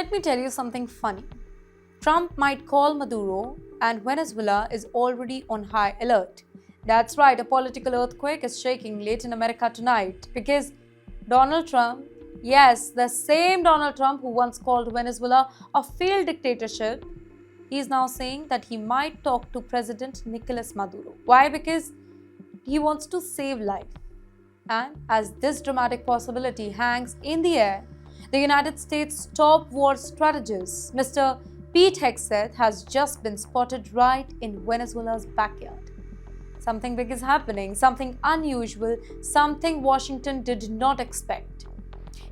Let me tell you something funny. Trump might call Maduro, and Venezuela is already on high alert. That's right, a political earthquake is shaking Latin America tonight because Donald Trump, yes, the same Donald Trump who once called Venezuela a failed dictatorship, he is now saying that he might talk to President Nicolás Maduro. Why? Because he wants to save life. And as this dramatic possibility hangs in the air, the United States' top war strategist, Mr. Pete Hegseth, has just been spotted right in Venezuela's backyard. Something big is happening, something unusual, something Washington did not expect.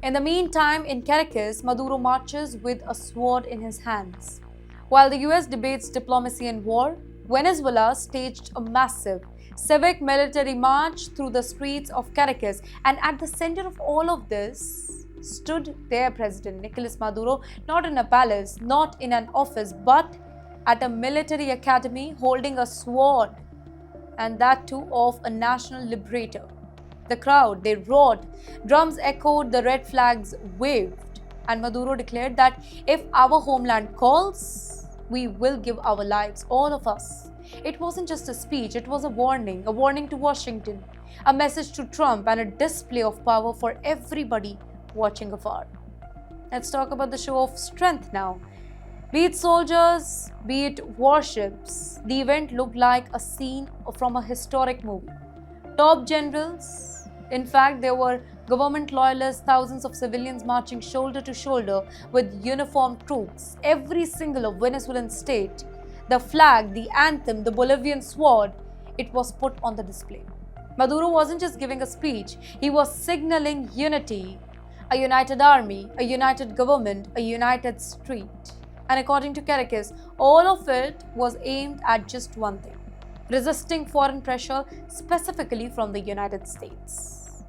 In the meantime, in Caracas, Maduro marches with a sword in his hands. While the US debates diplomacy and war, Venezuela staged a massive civic military march through the streets of Caracas, and at the center of all of this stood their president Nicolás Maduro, not in a palace, not in an office, but at a military academy holding a sword, and that too of a national liberator. The crowd, they roared, drums echoed, the red flags waved, and Maduro declared that if our homeland calls, we will give our lives, all of us. It wasn't just a speech, it was a warning to Washington, a message to Trump, and a display of power for everybody watching afar. Let's talk about the show of strength now. Be it soldiers, be it warships, the event looked like a scene from a historic movie. Top generals, in fact, there were government loyalists, thousands of civilians marching shoulder to shoulder with uniformed troops. Every single of Venezuelan state, the flag, the anthem, the Bolivian sword, it was put on the display. Maduro wasn't just giving a speech, he was signaling unity, a united army, a united government, a united street. And according to Caracas, all of it was aimed at just one thing: resisting foreign pressure, specifically from the United States.